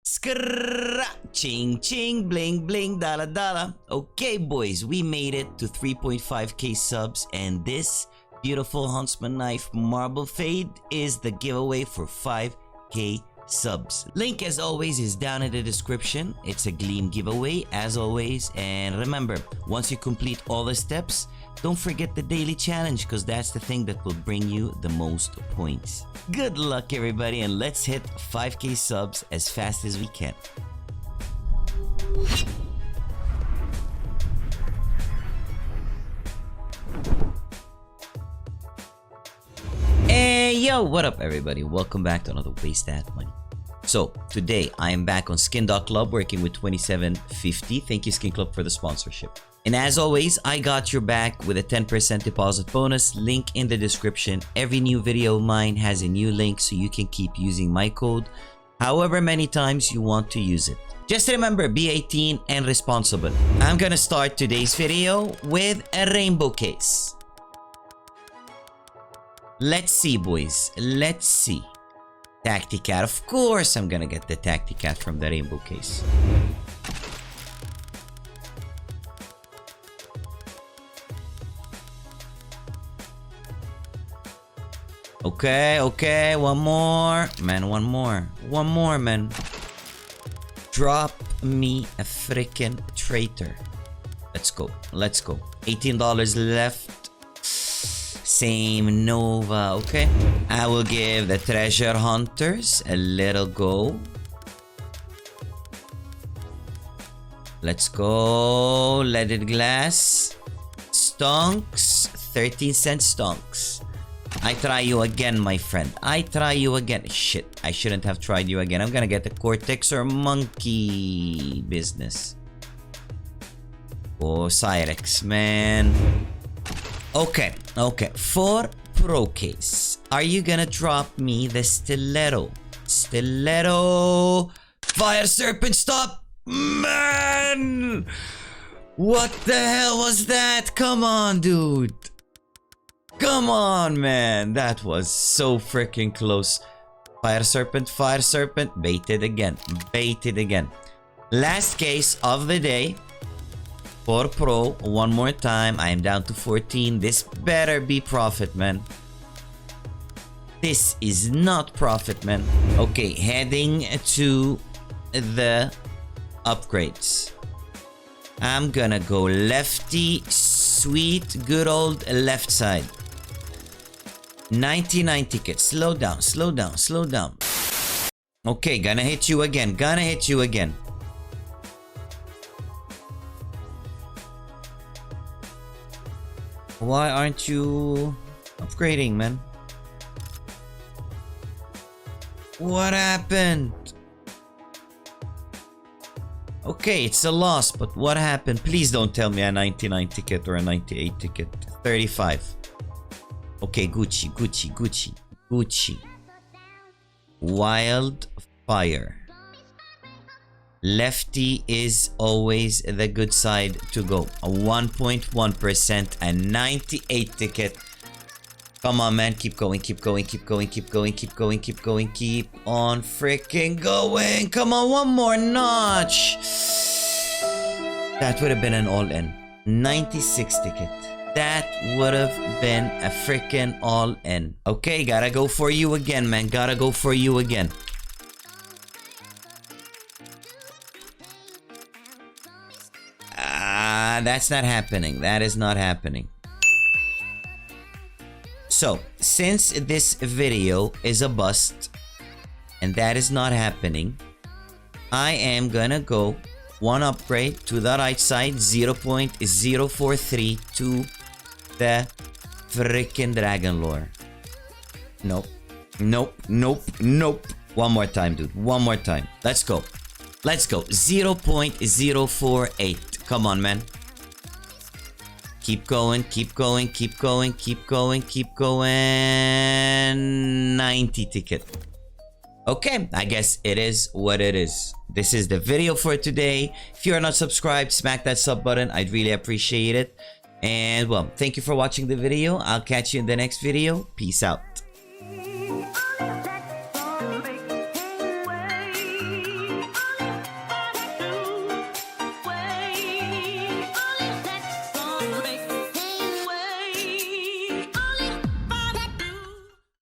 Skrrr, ching ching, bling bling, dala dala. Okay, boys, we made it to 3.5k subs, and this beautiful Huntsman knife marble fade is the giveaway for 5k subs. Link, as always, is down in the description. It's a Gleam giveaway, as always. And remember, once you complete all the steps, don't forget the daily challenge, because that's the thing that will bring you the most points. Good luck, everybody, and let's hit 5k subs as fast as we can. Hey, yo, what up, everybody? Welcome back to another Waste That Money. So, today I am back on skin.club working with 2750. Thank you, SKINCLUB, for the sponsorship. And as always, I got your back with a 10% deposit bonus. Link in the description. Every new video of mine has a new link, so you can keep using my code however many times you want to use it. Just remember, be 18 and responsible. I'm gonna start today's video with a rainbow case. Let's see, boys. Let's see. Tacticat. Of course, I'm gonna get the Tacticat from the rainbow case. Okay, one more. Man, one more. One more, man. Drop me a freaking traitor. Let's go. Let's go. $18 left. Same Nova, okay. I will give the treasure hunters a little go. Let's go. Leaded glass. Stonks. 13-cent stonks. I try you again, my friend. I try you again. Shit, I shouldn't have tried you again. I'm gonna get the Cortex or Monkey business. Oh, Cyrex, man. Okay. For Pro Case, are you gonna drop me the Stiletto? Stiletto. Fire Serpent, stop! Man! What the hell was that? Come on, dude. Come on, man. That was so freaking close. Fire Serpent, baited again. Baited again. Last case of the day. For Pro, one more time. I am down to 14. This better be profit, man. This is not profit, man. Okay, heading to the upgrades. I'm gonna go lefty, sweet, good old left side. 99 tickets. Slow down, slow down, slow down. Okay, gonna hit you again. Gonna hit you again. Why aren't you upgrading, man? What happened? Okay, it's a loss, but what happened? Please don't tell me a 99 ticket or a 98 ticket. 35. Okay, Gucci. Wildfire. Lefty is always the good side to go. A 1.1%, a 98 ticket. Come on, man. Keep going. Keep on freaking going. Come on, one more notch. That would have been an all-in. 96 ticket. That would have been a freaking all-in. Okay, gotta go for you again, man. Gotta go for you again. That's not happening. That is not happening. So, since this video is a bust and that is not happening, I am gonna go one upgrade to the right side, 0.043 to the freaking Dragon Lore. Nope. One more time, dude. One more time. Let's go. 0.048. Come on, man. Keep going. 90 ticket. Okay, I guess it is what it is. This is the video for today. If you are not subscribed, smack that sub button. I'd really appreciate it. And well, thank you for watching the video. I'll catch you in the next video. Peace out.